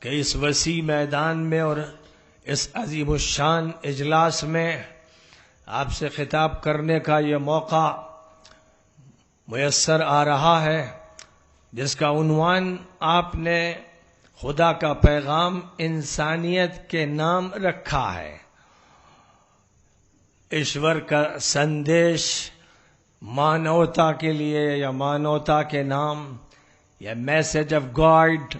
کہ اس وسیع میدان میں اور اس عظیم الشان اجلاس میں آپ سے خطاب کرنے کا یہ موقع میسر آ رہا ہے، جس کا عنوان آپ نے خدا کا پیغام انسانیت کے نام رکھا ہے۔ ایشور کا سندیش مانوتا کے لیے یا مانوتا کے نام یا میسج آف گاڈ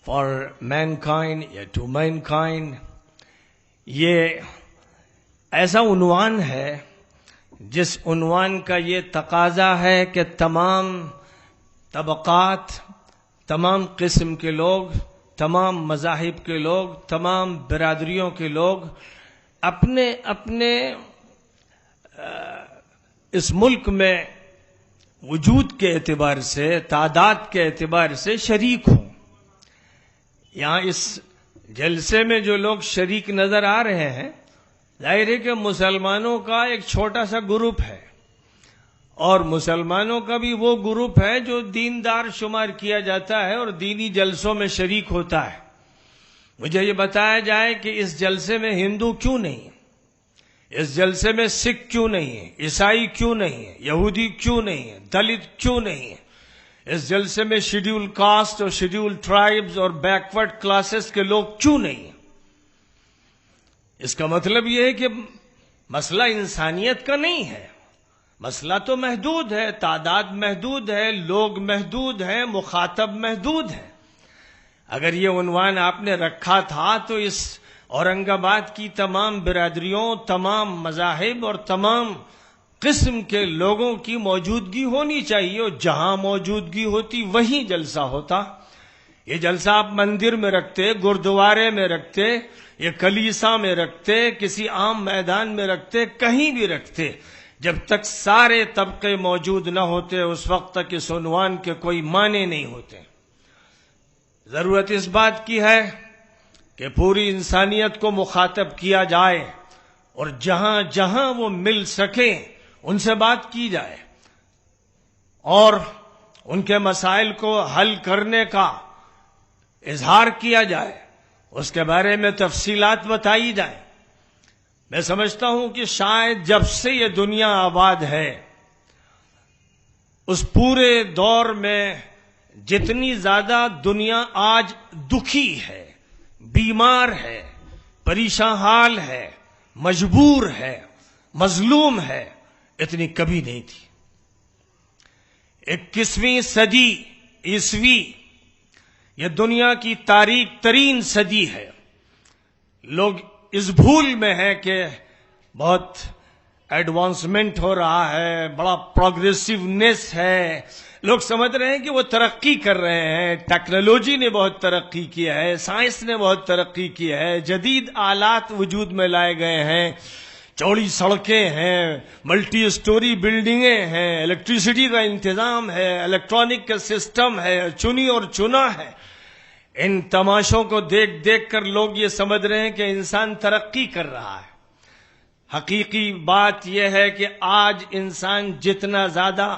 فار مین کائنڈ یا ٹو مین کائنڈ، یہ ایسا عنوان ہے جس عنوان کا یہ تقاضا ہے کہ تمام طبقات، تمام قسم کے لوگ، تمام مذاہب کے لوگ، تمام برادریوں کے لوگ اپنے اپنے اس ملک میں وجود کے اعتبار سے، تعداد کے اعتبار سے شریک ہوں۔ یہاں اس جلسے میں جو لوگ شریک نظر آ رہے ہیں، ظاہر ہے کہ مسلمانوں کا ایک چھوٹا سا گروپ ہے، اور مسلمانوں کا بھی وہ گروپ ہے جو دیندار شمار کیا جاتا ہے اور دینی جلسوں میں شریک ہوتا ہے۔ مجھے یہ بتایا جائے کہ اس جلسے میں ہندو کیوں نہیں ہے، اس جلسے میں سکھ کیوں نہیں ہے، عیسائی کیوں نہیں ہے، یہودی کیوں نہیں ہے، دلت کیوں نہیں ہے، اس جلسے میں شیڈیول کاسٹ اور شیڈیول ٹرائبز اور بیکورڈ کلاسز کے لوگ کیوں نہیں ہیں؟ اس کا مطلب یہ ہے کہ مسئلہ انسانیت کا نہیں ہے، مسئلہ تو محدود ہے، تعداد محدود ہے، لوگ محدود ہیں، مخاطب محدود ہیں۔ اگر یہ عنوان آپ نے رکھا تھا تو اس اورنگ آباد کی تمام برادریوں، تمام مذاہب اور تمام قسم کے لوگوں کی موجودگی ہونی چاہیے، اور جہاں موجودگی ہوتی وہیں جلسہ ہوتا۔ یہ جلسہ آپ مندر میں رکھتے، گردوارے میں رکھتے، یہ کلیسا میں رکھتے، کسی عام میدان میں رکھتے، کہیں بھی رکھتے، جب تک سارے طبقے موجود نہ ہوتے اس وقت تک اس عنوان کے کوئی معنی نہیں ہوتے۔ ضرورت اس بات کی ہے کہ پوری انسانیت کو مخاطب کیا جائے، اور جہاں جہاں وہ مل سکیں ان سے بات کی جائے، اور ان کے مسائل کو حل کرنے کا اظہار کیا جائے، اس کے بارے میں تفصیلات بتائی جائیں۔ میں سمجھتا ہوں کہ شاید جب سے یہ دنیا آباد ہے، اس پورے دور میں جتنی زیادہ دنیا آج دکھی ہے، بیمار ہے، پریشان حال ہے، مجبور ہے، مظلوم ہے، اتنی کبھی نہیں تھی۔ 21ویں صدی عیسوی یہ دنیا کی تاریک ترین صدی ہے۔ لوگ اس بھول میں ہیں کہ بہت ایڈوانسمنٹ ہو رہا ہے، بڑا پروگریسونیس ہے، لوگ سمجھ رہے ہیں کہ وہ ترقی کر رہے ہیں، ٹیکنالوجی نے بہت ترقی کیا ہے، سائنس نے بہت ترقی کی ہے، جدید آلات وجود میں لائے گئے ہیں، چوڑی سڑکیں ہیں، ملٹی اسٹوری بلڈنگیں ہیں، الیکٹریسٹی کا انتظام ہے، الیکٹرانک کا سسٹم ہے، چنی اور چنا ہے۔ ان تماشوں کو دیکھ دیکھ کر لوگ یہ سمجھ رہے ہیں کہ انسان ترقی کر رہا ہے۔ حقیقی بات یہ ہے کہ آج انسان جتنا زیادہ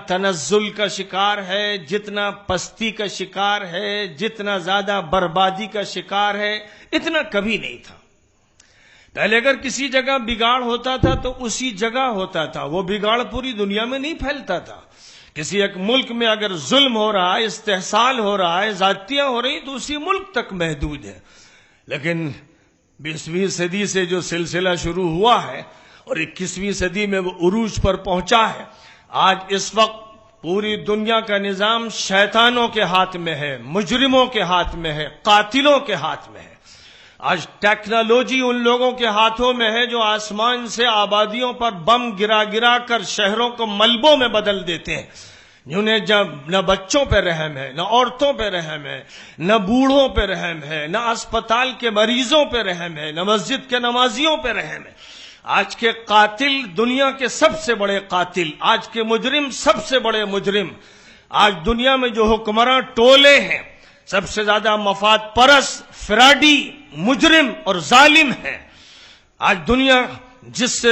تنزل کا شکار ہے، جتنا پستی کا شکار ہے، جتنا زیادہ بربادی کا شکار ہے، اتنا کبھی نہیں تھا۔ پہلے اگر کسی جگہ بگاڑ ہوتا تھا تو اسی جگہ ہوتا تھا، وہ بگاڑ پوری دنیا میں نہیں پھیلتا تھا۔ کسی ایک ملک میں اگر ظلم ہو رہا ہے، استحصال ہو رہا ہے، زیادتیاں ہو رہی تو اسی ملک تک محدود ہے۔ لیکن 20ویں صدی سے جو سلسلہ شروع ہوا ہے اور 21ویں صدی میں وہ عروج پر پہنچا ہے، آج اس وقت پوری دنیا کا نظام شیطانوں کے ہاتھ میں ہے، مجرموں کے ہاتھ میں ہے، قاتلوں کے ہاتھ میں ہے۔ آج ٹیکنالوجی ان لوگوں کے ہاتھوں میں ہے جو آسمان سے آبادیوں پر بم گرا گرا کر شہروں کو ملبوں میں بدل دیتے ہیں، جنہیں جب نہ بچوں پہ رحم ہے، نہ عورتوں پہ رحم ہے، نہ بوڑھوں پہ رحم ہے، نہ اسپتال کے مریضوں پہ رحم ہے، نہ مسجد کے نمازیوں پہ رحم ہے۔ آج کے قاتل دنیا کے سب سے بڑے قاتل، آج کے مجرم سب سے بڑے مجرم، آج دنیا میں جو حکمراں ٹولے ہیں سب سے زیادہ مفاد پرست، فراڈی، مجرم اور ظالم ہیں۔ آج دنیا جس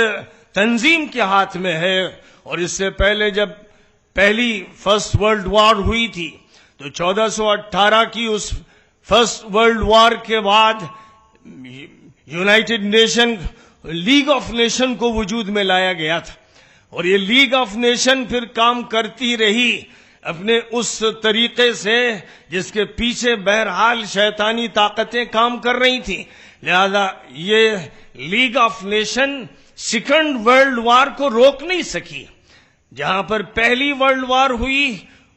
تنظیم کے ہاتھ میں ہے، اور اس سے پہلے جب پہلی فرسٹ ورلڈ وار ہوئی تھی تو 1418 کی اس فرسٹ ورلڈ وار کے بعد United nation league of nation کو وجود میں لایا گیا تھا، اور یہ لیگ آف نیشن پھر کام کرتی رہی اپنے اس طریقے سے جس کے پیچھے بہرحال شیطانی طاقتیں کام کر رہی تھیں. لہذا یہ League of Nation second world war کو روک نہیں سکی. جہاں پر پہلی ورلڈ وار ہوئی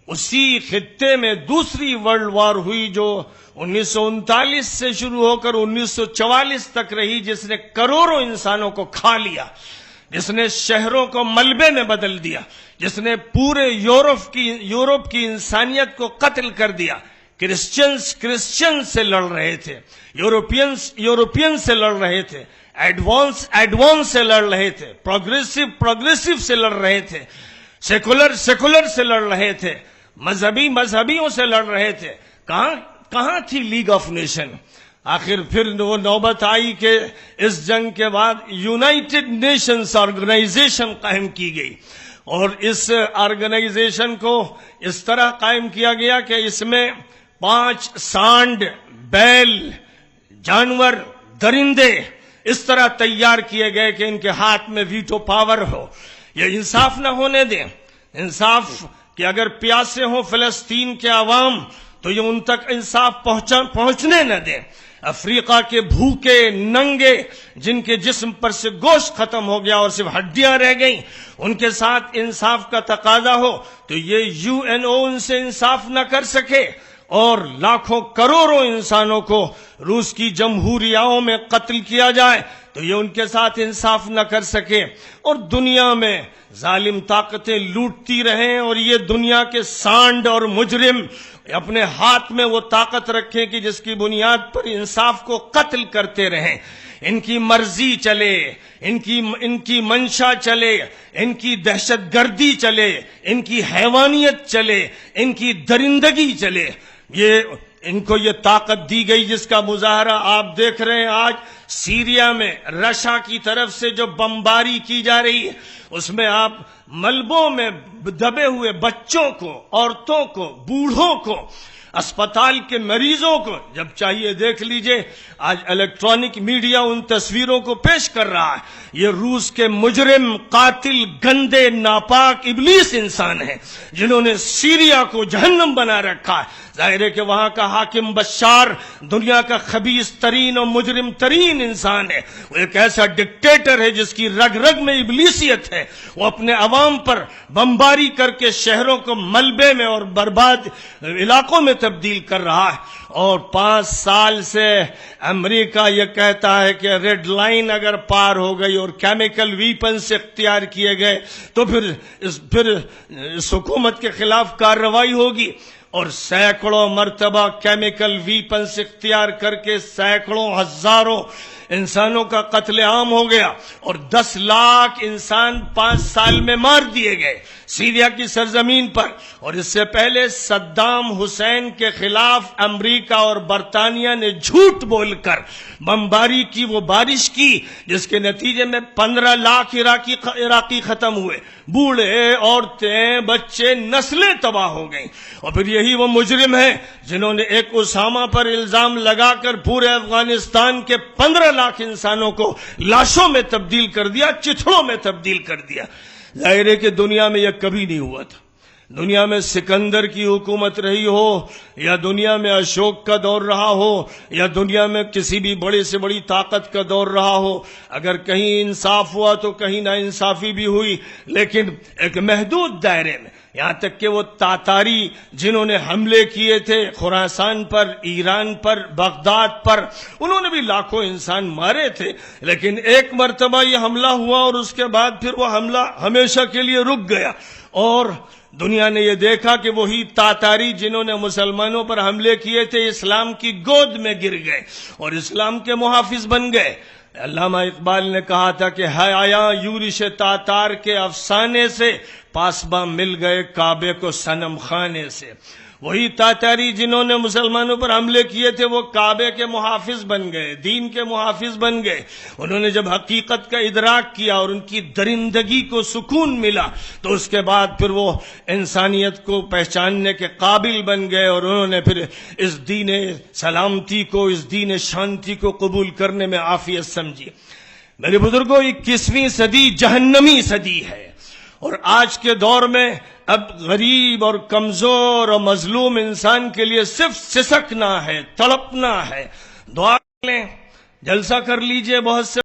اسی خطے میں دوسری ورلڈ وار ہوئی جو 1939 سے شروع ہو کر 1944 تک رہی، جس نے کروڑوں انسانوں کو کھا لیا، جس نے شہروں کو ملبے میں بدل دیا، جس نے پورے یورپ کی انسانیت کو قتل کر دیا. کرسچن سے لڑ رہے تھے، یورپین سے لڑ رہے تھے، ایڈوانس سے لڑ رہے تھے، پروگریسو سے لڑ رہے تھے، سیکولر سے لڑ رہے تھے، مذہبیوں سے لڑ رہے تھے. کہاں تھی لیگ آف نیشن؟ آخر پھر وہ نوبت آئی کہ اس جنگ کے بعد یونائٹڈ نیشنز آرگنائزیشن قائم کی گئی، اور اس آرگنائزیشن کو اس طرح قائم کیا گیا کہ اس میں 5 سانڈ، بیل، جانور، درندے اس طرح تیار کیے گئے کہ ان کے ہاتھ میں ویٹو پاور ہو. یہ انصاف نہ ہونے دیں، انصاف کہ اگر پیاسے ہوں فلسطین کے عوام تو یہ ان تک انصاف پہنچنے نہ دیں. افریقہ کے بھوکے ننگے جن کے جسم پر سے گوشت ختم ہو گیا اور صرف ہڈیاں رہ گئیں، ان کے ساتھ انصاف کا تقاضا ہو تو یہ UNO ان سے انصاف نہ کر سکے، اور لاکھوں کروڑوں انسانوں کو روس کی جمہوریاؤں میں قتل کیا جائے تو یہ ان کے ساتھ انصاف نہ کر سکے، اور دنیا میں ظالم طاقتیں لوٹتی رہیں، اور یہ دنیا کے سانڈ اور مجرم اپنے ہاتھ میں وہ طاقت رکھیں کہ جس کی بنیاد پر انصاف کو قتل کرتے رہیں. ان کی مرضی چلے، ان کی منشا چلے، ان کی دہشت گردی چلے، ان کی حیوانیت چلے، ان کی درندگی چلے. ان کو یہ طاقت دی گئی جس کا مظاہرہ آپ دیکھ رہے ہیں آج سیریا میں رشیا کی طرف سے جو بمباری کی جا رہی ہے. اس میں آپ ملبوں میں دبے ہوئے بچوں کو، عورتوں کو، بوڑھوں کو، اسپتال کے مریضوں کو جب چاہیے دیکھ لیجئے. آج الیکٹرانک میڈیا ان تصویروں کو پیش کر رہا ہے. یہ روس کے مجرم، قاتل، گندے، ناپاک، ابلیس انسان ہیں جنہوں نے سیریا کو جہنم بنا رکھا ہے. ظاہر ہے کہ وہاں کا حاکم بشار دنیا کا خبیث ترین اور مجرم ترین انسان ہے. وہ ایک ایسا ڈکٹیٹر ہے جس کی رگ رگ میں ابلیسیت ہے. وہ اپنے عوام پر بمباری کر کے شہروں کو ملبے میں اور برباد علاقوں میں تبدیل کر رہا ہے. اور 5 سال سے امریکہ یہ کہتا ہے کہ ریڈ لائن اگر پار ہو گئی اور کیمیکل ویپنز اختیار کیے گئے تو پھر اس حکومت کے خلاف کارروائی ہوگی. اور سینکڑوں مرتبہ کیمیکل ویپنز اختیار کر کے سینکڑوں ہزاروں انسانوں کا قتل عام ہو گیا، اور 10 لاکھ انسان 5 سال میں مار دیے گئے سیریا کی سرزمین پر. اور اس سے پہلے صدام حسین کے خلاف امریکہ اور برطانیہ نے جھوٹ بول کر بمباری کی وہ بارش کی جس کے نتیجے میں 15 لاکھ عراقی ختم ہوئے، بوڑھے، عورتیں، بچے، نسلیں تباہ ہو گئیں. اور پھر یہی وہ مجرم ہیں جنہوں نے ایک اسامہ پر الزام لگا کر پورے افغانستان کے 15 لاکھ انسانوں کو لاشوں میں تبدیل کر دیا، چتھڑوں میں تبدیل کر دیا. ظاہر ہے کہ دنیا میں یہ کبھی نہیں ہوا تھا. دنیا میں سکندر کی حکومت رہی ہو، یا دنیا میں اشوک کا دور رہا ہو، یا دنیا میں کسی بھی بڑی سے بڑی طاقت کا دور رہا ہو، اگر کہیں انصاف ہوا تو کہیں نا انصافی بھی ہوئی، لیکن ایک محدود دائرے میں. یہاں تک کہ وہ تاتاری جنہوں نے حملے کیے تھے خراسان پر، ایران پر، بغداد پر، انہوں نے بھی لاکھوں انسان مارے تھے. لیکن ایک مرتبہ یہ حملہ ہوا اور اس کے بعد پھر وہ حملہ ہمیشہ کے لیے رک گیا، اور دنیا نے یہ دیکھا کہ وہی تاتاری جنہوں نے مسلمانوں پر حملے کیے تھے اسلام کی گود میں گر گئے اور اسلام کے محافظ بن گئے. علامہ اقبال نے کہا تھا کہ ہے آیا یورش تاتار کے افسانے سے، پاسباں مل گئے کعبے کو صنم خانے سے. وہی تاتاری جنہوں نے مسلمانوں پر حملے کیے تھے وہ کعبے کے محافظ بن گئے، دین کے محافظ بن گئے۔ انہوں نے جب حقیقت کا ادراک کیا اور ان کی درندگی کو سکون ملا تو اس کے بعد پھر وہ انسانیت کو پہچاننے کے قابل بن گئے، اور انہوں نے پھر اس دین سلامتی کو، اس دین شانتی کو قبول کرنے میں عافیت سمجھی۔ میرے بزرگوں، 21ویں صدی جہنمی صدی ہے، اور آج کے دور میں اب غریب اور کمزور اور مظلوم انسان کے لیے صرف سسکنا ہے، تڑپنا ہے۔ دعا لیں، جلسہ کر لیجئے، بہت سے